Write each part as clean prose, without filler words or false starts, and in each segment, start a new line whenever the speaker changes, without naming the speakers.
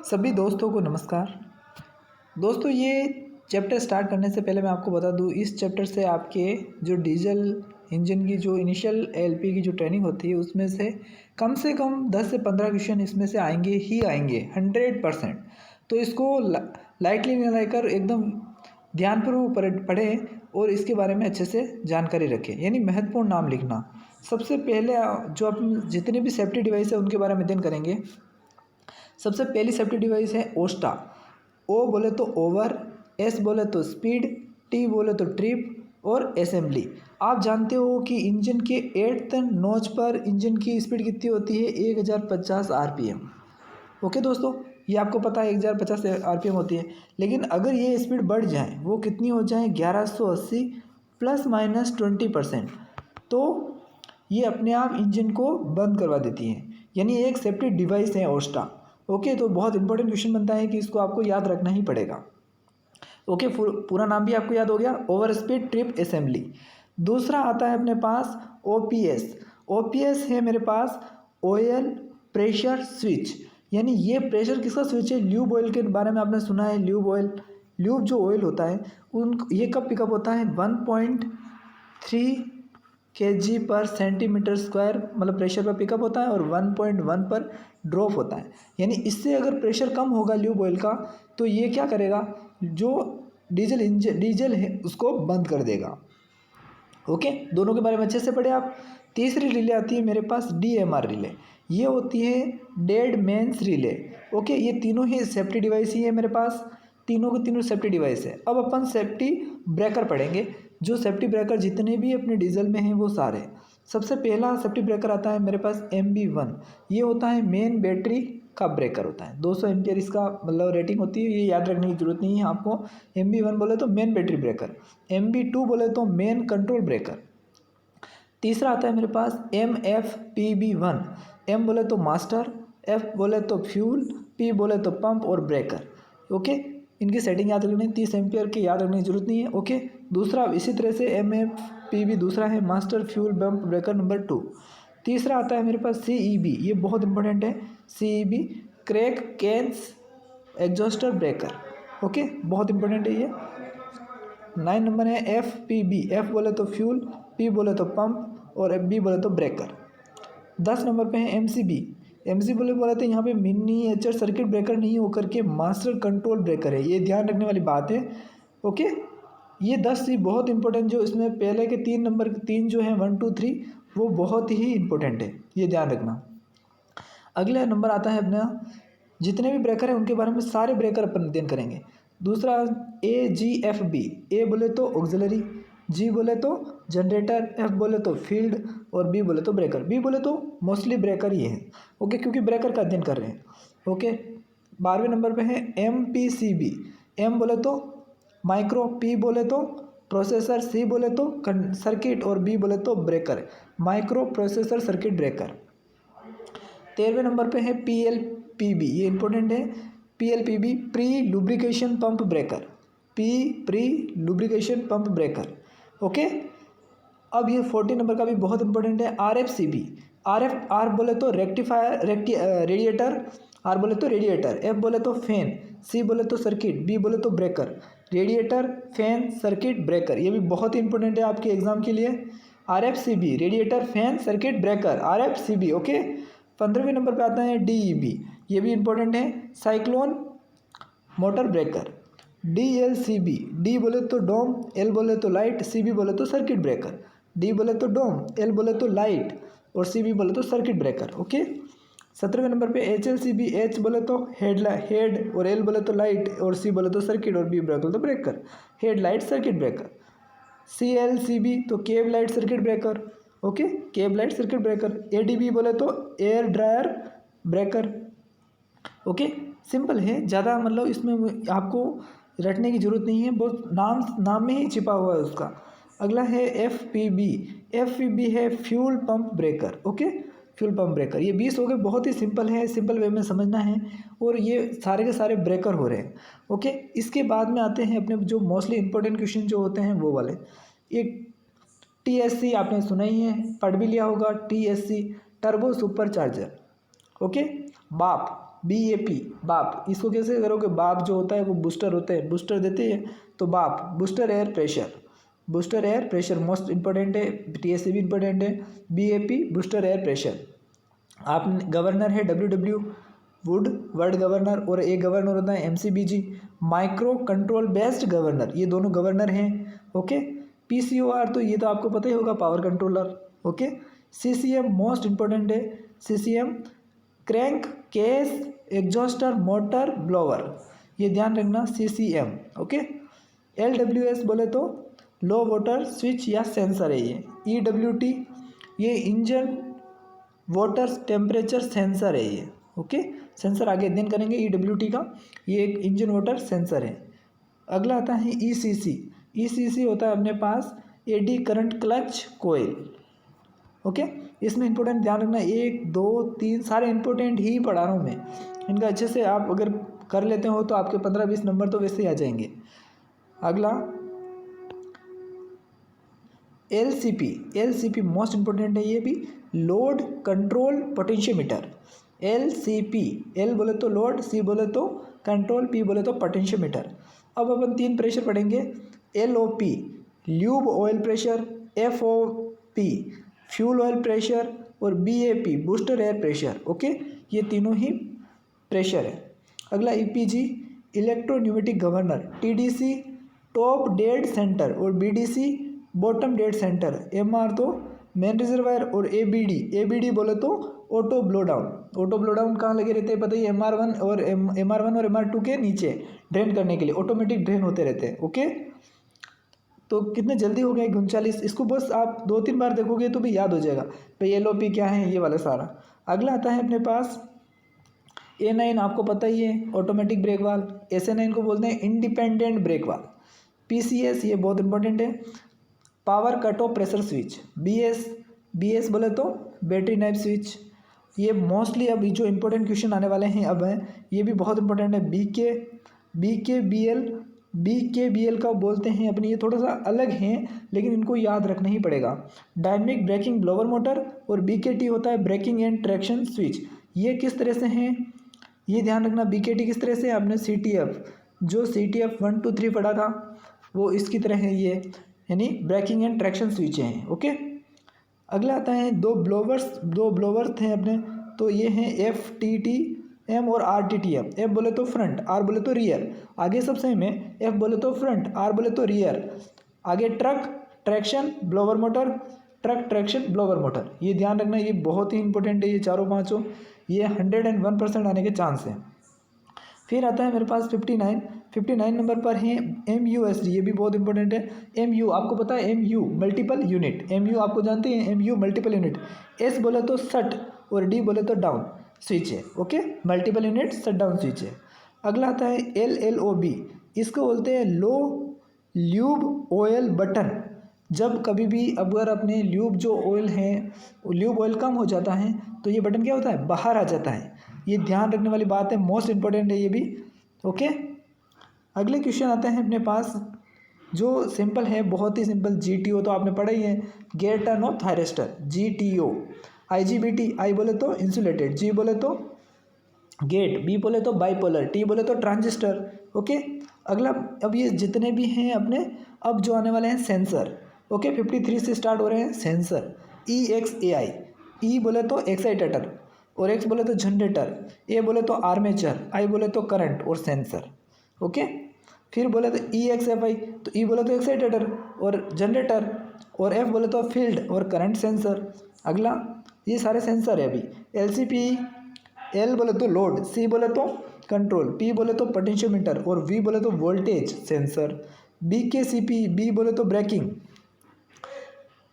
सभी दोस्तों को नमस्कार। दोस्तों, ये चैप्टर स्टार्ट करने से पहले मैं आपको बता दूं, इस चैप्टर से आपके जो डीजल इंजन की जो इनिशियल एलपी की जो ट्रेनिंग होती है उसमें से कम 10 से 15 क्वेश्चन इसमें से आएंगे ही आएंगे 100%। तो इसको लाइटली न लेकर एकदम ध्यानपूर्वक पढ़ें और इसके बारे में अच्छे से जानकारी रखें। यानी महत्वपूर्ण नाम लिखना। सबसे पहले जो अपन जितने भी सेफ्टी डिवाइस है उनके बारे में अध्ययन करेंगे। सबसे पहली सेफ्टी डिवाइस है ओस्टा। ओ बोले तो ओवर, एस बोले तो स्पीड, टी बोले तो ट्रिप और असेंबली। आप जानते हो कि इंजन के 8th नॉच पर इंजन की स्पीड कितनी होती है? 1050 आरपीएम। ओके दोस्तों, ये आपको पता है 1050 आरपीएम होती है। लेकिन अगर ये स्पीड बढ़ जाए, वो कितनी हो जाए? 1180 ±20%, तो ये अपने आप इंजन को बंद करवा देती है। यानी एक सेफ्टी डिवाइस है ओस्टा। ओके, तो बहुत इंपॉर्टेंट क्वेश्चन बनता है कि इसको आपको याद रखना ही पड़ेगा। ओके, पूरा नाम भी आपको याद हो गया, ओवर स्पीड ट्रिप असेंबली। दूसरा आता है अपने पास ओपीएस। ओपीएस है मेरे पास ऑयल प्रेशर स्विच। यानी ये प्रेशर किसका स्विच है? ल्यूब ऑयल के बारे में आपने सुना है। ल्यूब ऑयल, ल्यूब जो ऑयल होता है ये कब पिकअप होता है? 1.3 kg/cm², मतलब प्रेशर पर पिकअप होता है, और 1.1 पर ड्रॉप होता है। यानी इससे अगर प्रेशर कम होगा ल्यूब ऑयल का, तो ये क्या करेगा? जो डीजल है उसको बंद कर देगा। ओके, दोनों के बारे में अच्छे से पढ़े आप। तीसरी रिले आती है मेरे पास DMR रिले। ये होती है डेड मेंस रिले। ओके, ये तीनों ही सेफ्टी डिवाइस ही है मेरे पास, तीनों के तीनों सेफ्टी डिवाइस है। अब अपन सेफ्टी ब्रेकर पढ़ेंगे। जो सेफ्टी ब्रेकर जितने भी अपने डीजल में हैं वो सारे। सबसे पहला सेफ्टी ब्रेकर आता है मेरे पास MB1। ये होता है मेन बैटरी का ब्रेकर होता है। 200 एम्पियर इसका मतलब रेटिंग होती है। ये याद रखने की जरूरत नहीं है आपको। MB1 बोले तो मेन बैटरी ब्रेकर, MB2 बोले तो मेन कंट्रोल ब्रेकर। तीसरा आता है मेरे पास MFPB1। M बोले तो मास्टर, F बोले तो फ्यूल, P बोले तो पंप और ब्रेकर। ओके, इनकी सेटिंग याद रखनी है। 30 एम्पियर की याद रखने की जरूरत नहीं है। ओके, दूसरा इसी तरह से MFPB दूसरा है master fuel pump breaker number 2। तीसरा आता है मेरे पास CEB। ये बहुत इंपॉर्टेंट है। CEB crack cans exhauster breaker. Okay, बहुत इंपॉर्टेंट है ये। 9 नंबर है FPB। F बोले तो फ्यूल, P बोले तो पंप और B बोले तो ब्रेकर। 10 नंबर पे है MCB। MC बोले तो यहाँ पे मिनिएचर सर्किट ब्रेकर नहीं होकर के मास्टर कंट्रोल ब्रेकर है। ये ध्यान रखने वाली बात है। ओके, ये 10 ही बहुत इंपॉर्टेंट, जो इसमें पहले के 3 नंबर 3 जो हैं 1 2 3 वो बहुत ही इंपॉर्टेंट है, ये ध्यान रखना। अगला नंबर आता है अपना, जितने भी ब्रेकर हैं उनके बारे में सारे ब्रेकर अपन अध्ययन करेंगे। दूसरा AGFB। A बोले तो ऑक्सिलरी, G बोले तो जनरेटर, F बोले तो फील्ड और B बोले तो ब्रेकर। B बोले तो मोस्टली ब्रेकर ही है। ओके, क्योंकि ब्रेकर का अध्ययन कर रहे हैं। ओके, 12वें नंबर पे है MPCB। M बोले तो माइक्रो, P बोले तो प्रोसेसर, C बोले तो सर्किट और B बोले तो breaker, micro processor circuit breaker. 13वें नंबर पे है PLPB। ये इंपॉर्टेंट है। PLPB pre lubrication pump breaker, pre lubrication pump breaker. Okay, अब ये 14 नंबर का भी बहुत इंपॉर्टेंट है RFCB। R बोले तो रेक्टिफायर रेडिएटर, R बोले तो रेडिएटर, F बोले तो फैन, C बोले तो सर्किट, B बोले तो breaker. Radiator, fan, circuit, breaker, ये भी बहुत इंपॉर्टेंट है आपके एग्जाम के लिए। RFCB radiator fan circuit breaker, RFCB। Okay, 15वें नंबर पे आता है DEB। ये भी इंपॉर्टेंट है, cyclone motor breaker. DLCB। D बोले तो डोम, L बोले तो लाइट, CB बोले तो सर्किट ब्रेकर। D बोले तो डोम, L बोले तो लाइट और CB बोले तो सर्किट ब्रेकर। ओके, 17वें नंबर पे HLCB। H बोले तो हेड और L बोले तो लाइट और C बोले तो सर्किट और B बोले तो breaker, head light circuit breaker. CLCB तो cab light circuit breaker. Okay, cab light circuit breaker. ADB बोले तो air dryer breaker. Okay, simple है, ज़्यादा मतलब इसमें आपको रटने की ज़रूरत नहीं है, बहुत नाम में ही छिपा हुआ है उसका। अगला है FPB। FPB है fuel pump breaker. Okay, fuel pump breaker. ये 20 हो गए, बहुत ही सिंपल है, सिंपल वे में समझना है और ये सारे के सारे ब्रेकर हो रहे हैं। ओके, इसके बाद में आते हैं अपने जो मोस्टली इंपॉर्टेंट क्वेश्चन जो होते हैं वो वाले। एक TSC आपने सुना ही है, पढ़ भी लिया होगा। TSC turbo super charger. Okay, BAP बाप, इसको कैसे करोगे, बाप जो होता है वो बूस्टर होते हैं, बूस्टर देते हैं तो बाप booster air pressure, booster air pressure most important है, TSA भी इंपॉर्टेंट है। BAP booster air pressure. आप गवर्नर है WW वुड वर्ड गवर्नर, और एक गवर्नर होता है MCBG micro control based governor, ये दोनों गवर्नर हैं। ओके, PCOR तो ये तो आपको पता ही होगा, power controller. Okay, CCM most important है, CCM crank case exhauster motor blower, ये ध्यान रखना CCM। ओके, LWS बोले तो लो वाटर स्विच या सेंसर है ये। EWT ये इंजन वाटर टेम्परेचर सेंसर है ये। ओके, सेंसर आगे अध्ययन करेंगे EWT का, ये एक इंजन वाटर सेंसर है। अगला आता है ECC। ECC होता है अपने पास एडी करंट क्लच कोयल। ओके, इसमें इंपॉर्टेंट ध्यान रखना, 1 2 3 सारे इंपॉर्टेंट ही पढ़ा रहा हूँ मैं, इनका अच्छे से आप अगर कर लेते हो तो आपके 15-20 नंबर तो वैसे ही आ जाएंगे। अगला LCP मोस्ट इंपॉर्टेंट है, ये भी load control potentiometer. LCP, L बोले तो लोड, C बोले तो कंट्रोल, P बोले तो पोटेंशियोमीटर। अब अपन 3 प्रेशर पढ़ेंगे, LOP lube oil pressure, FOP fuel oil pressure, और BAP booster air pressure. Okay, ये तीनों ही प्रेशर है। अगला EPG electropneumatic governor, TDC top dead centre, और BDC bottom dead centre, MR तो मेन रिजर्वायर, और ABD बोले तो auto blow down. Auto blow down कहाँ लगे रहते हैं पता ही, MR1 और MR2 के नीचे ड्रेन करने के लिए ऑटोमेटिक ड्रेन होते रहते हैं। ओके, तो कितने जल्दी हो गए 39, इसको बस आप 2-3 बार देखोगे तो भी याद हो जाएगा भाई LOP क्या है, ये वाला सारा। अगला आता है अपने पास A9, आपको पता ही है ऑटोमेटिक ब्रेक वाल्व। SA9 को बोलते हैं इंडिपेंडेंट ब्रेक वाल्व। PCS ये बहुत इंपॉर्टेंट है, power cut off pressure switch. BS बोले तो बैटरी नाइफ स्विच। ये मोस्टली अब जो इंपॉर्टेंट क्वेश्चन आने वाले हैं अब हैं, ये भी बहुत इंपॉर्टेंट है। BKBL का बोलते हैं अपनी, ये थोड़ा सा अलग हैं लेकिन इनको याद रखना ही पड़ेगा। डायनेमिक ब्रेकिंग ब्लोवर मोटर, और BKT होता है ब्रेकिंग एंड ट्रैक्शन स्विच। ये किस तरह से हैं ये ध्यान रखना। BKT किस तरह से, आपने CTF जो CTF 1 2 3 पढ़ा था वो इसकी तरह है ये, यानी ब्रेकिंग एंड ट्रैक्शन स्विच हैं। ओके, अगला आता है दो ब्लोवर्स हैं अपने, तो ये हैं FTTM और RTTM। F बोले तो फ्रंट, R बोले तो रियर, आगे सब सेम है, F बोले तो फ्रंट, R बोले तो रियर। आगे truck traction blower motor, truck traction blower motor, ये ध्यान रखना, ये बहुत ही इंपॉर्टेंट है, ये चारों पाँचों, ये 101% आने के चांस हैं। फिर आता है मेरे पास 59 नंबर पर है MUSD, ये भी बहुत इंपॉर्टेंट है। MU आपको पता है, MU मल्टीपल यूनिट, MU आपको जानते हैं, MU मल्टीपल यूनिट। S बोले तो शट, और D बोले तो डाउन स्विच है। Okay, multiple unit shut down switch है। अगला आता है LLOB, इसको बोलते हैं लो ल्यूब ऑयल बटन। जब कभी भी अगर अपने ल्यूब जो ऑयल है, ल्यूब ऑयल कम हो जाता है तो ये बटन क्या होता है, बाहर आ जाता है। ये ध्यान रखने वाली बात है, मोस्ट इंपॉर्टेंट है ये भी। ओके, अगले क्वेश्चन आते हैं अपने पास जो सिंपल है, बहुत ही सिंपल। GTO तो आपने पढ़ा ही है, gear turn off thyristor, GTO। IGBT, I बोले तो इंसुलेटेड, G बोले तो गेट, B बोले तो बाइपोलर, T बोले तो ट्रांजिस्टर। ओके, अगला अब ये जितने भी हैं अपने, अब जो आने वाले हैं सेंसर। ओके, 53 से स्टार्ट हो रहे हैं सेंसर। EXAI, E बोले तो एक्साइटेटर, और X बोले तो जनरेटर, A बोले तो आर्मेचर, I बोले तो करंट और सेंसर। ओके, फिर बोले तो EXFI, तो E बोले तो एक्साइटेटर और जनरेटर, और F बोले तो फील्ड और करंट सेंसर। अगला ये सारे सेंसर है अभी। LCP, L बोले तो लोड, C बोले तो कंट्रोल, P बोले तो पोटेंशियोमीटर, और V बोले तो वोल्टेज सेंसर। BKCP, B बोले तो braking,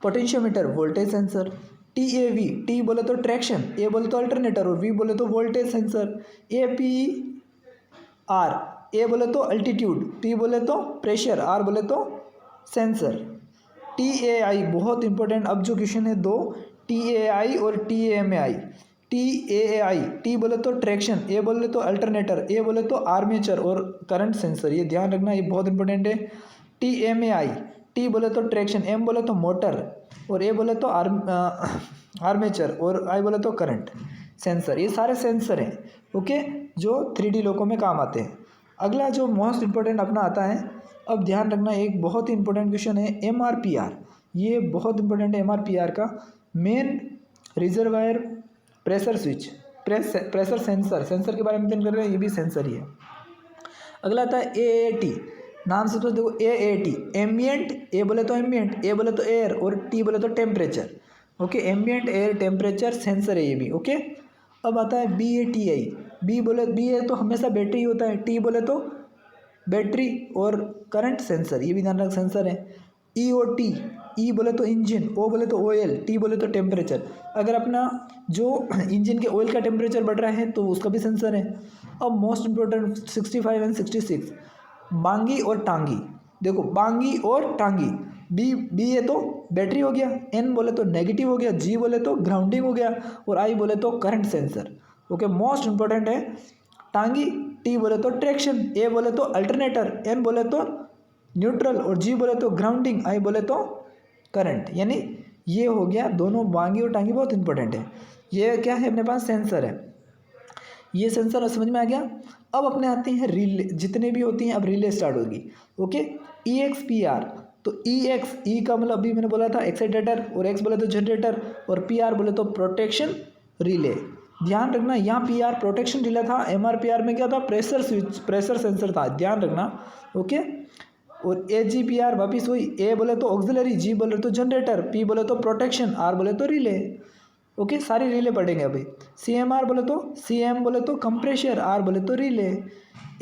potentiometer voltage sensor. TAV, T बोले तो ट्रैक्शन, A बोले तो अल्टरनेटर, और V बोले तो वोल्टेज सेंसर। APR, A बोले तो अल्टीट्यूड, P बोले तो प्रेशर, R बोले तो सेंसर। TAI बहुत इंपॉर्टेंट, अब जो क्वेश्चन है दो, TAI और TAMAI। TAI, T बोले तो ट्रैक्शन, A बोले तो अल्टरनेटर, A बोले तो आर्मेचर और करंट सेंसर, ये ध्यान रखना, ये बहुत इंपॉर्टेंट है। TMAI, T बोले तो ट्रैक्शन, M बोले तो मोटर, और A बोले तो आर्मेचर, और I बोले तो करंट सेंसर, ये सारे सेंसर हैं। ओके, जो 3D लोगों में काम आते हैं। अगला जो मोस्ट इम्पोर्टेंट अपना आता है, अब ध्यान रखना एक बहुत ही इंपॉर्टेंट क्वेश्चन है MRPR। ये बहुत इंपॉर्टेंट है MRPR का, main reservoir pressure switch, pressure sensor के बारे में कर रहे हैं, ये भी सेंसर ही है। अगला आता है AAT, नाम से तो देखो AAT, एम्बिएंट, ए बोले तो एम्बिएंट, ए बोले तो एयर और टी बोले तो temperature. Okay, ambient air temperature sensor है ये भी। ओके, अब आता है BATI, बी है तो हमेशा बैटरी होता है, टी बोले तो बैटरी और करंट सेंसर, ये भी ध्यान रख सेंसर है। EOT, ई बोले तो इंजन, ओ बोले तो ऑयल, टी बोले तो टेम्परेचर। अगर अपना जो इंजन के ऑयल का टेम्परेचर बढ़ रहा है तो उसका भी सेंसर है। अब मोस्ट इंपॉर्टेंट 65 एंड 66, बांगी और टांगी। देखो बांगी और टांगी, बी है तो बैटरी हो गया, एन बोले तो नेगेटिव हो गया, जी बोले तो ग्राउंडिंग हो गया और आई बोले तो current sensor. Okay, most important है टांगी, टी बोले तो ट्रैक्शन, ए बोले तो अल्टरनेटर, एन बोले तो न्यूट्रल और जी बोले तो ग्राउंडिंग, आई बोले तो करंट। यानी ये हो गया दोनों, बांगी और टांगी बहुत इंपॉर्टेंट है। ये क्या है अपने पास सेंसर है, ये सेंसर समझ में आ गया। अब अपने आते हैं रिले, जितने भी होती हैं अब रिले स्टार्ट होगी। ओके, EXPR, तो ई का मतलब अभी मैंने बोला था एक्साइटेटर और एक्स बोले तो जनरेटर और PR बोले तो प्रोटेक्शन रिले। ध्यान रखना यहाँ PR प्रोटेक्शन रिले था, MRPR में क्या था प्रेशर स्विच, प्रेशर सेंसर था, ध्यान रखना। ओके, और AGPR वापिस हुई, ए बोले तो ऑक्सिलरी, जी बोले तो जनरेटर, पी बोले तो प्रोटेक्शन, आर बोले तो रिले। ओके, सारी रिले पढ़ेंगे अभी। CMR बोले तो, CM बोले तो कंप्रेशर, आर बोले तो रिले।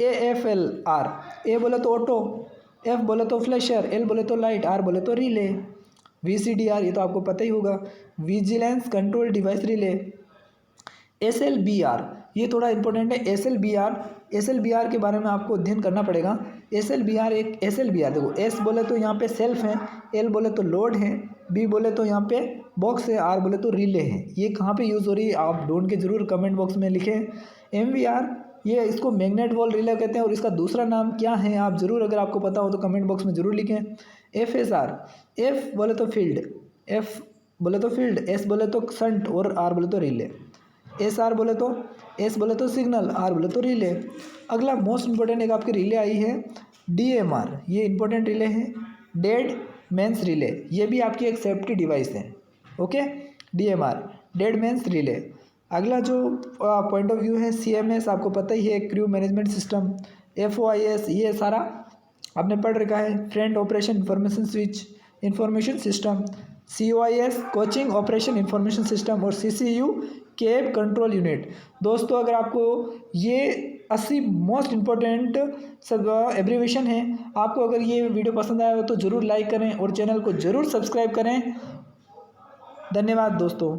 AFLR, ए बोले तो ऑटो, F बोले तो फ्लैशर, L बोले तो लाइट, R बोले तो रिले। VCDR, ये तो आपको पता ही होगा, vigilance control device relay. SLBR, ये थोड़ा इंपॉर्टेंट है। SLBR के बारे में आपको अध्ययन करना पड़ेगा। SLBR देखो, S बोले तो यहाँ पे सेल्फ है, L बोले तो लोड है, B बोले तो यहाँ पे बॉक्स है, R बोले तो रिले है। ये कहाँ पे यूज़ हो रही है आप ढूंढ के जरूर कमेंट बॉक्स में लिखें। MVR, ये इसको मैग्नेट वॉल रिले कहते हैं और इसका दूसरा नाम क्या है आप जरूर, अगर आपको पता हो तो कमेंट बॉक्स में जरूर लिखें। FSR, F बोले तो फील्ड, F बोले तो फील्ड, S बोले तो शंट और R बोले तो रिले। SR बोले तो, S बोले तो सिग्नल, R बोले तो रिले। अगला मोस्ट इंपॉर्टेंट एक आपकी रिले आई है DMR, ये इंपॉर्टेंट रिले है, डेड मैंस रिले, ये भी आपकी एक सेफ्टी डिवाइस है। Okay, DMR dead man's relay. अगला जो पॉइंट ऑफ व्यू है CMS, आपको पता ही है, क्रू मैनेजमेंट सिस्टम। FOIS, ये सारा आपने पढ़ रखा है, front operation information switch information system. COIS coaching operation information system और CCU कैब कंट्रोल यूनिट। दोस्तों अगर आपको ये 80 मोस्ट इम्पोर्टेंट सब एब्रीवेशन है, आपको अगर ये वीडियो पसंद आया हो तो ज़रूर लाइक करें और चैनल को ज़रूर सब्सक्राइब करें। धन्यवाद दोस्तों।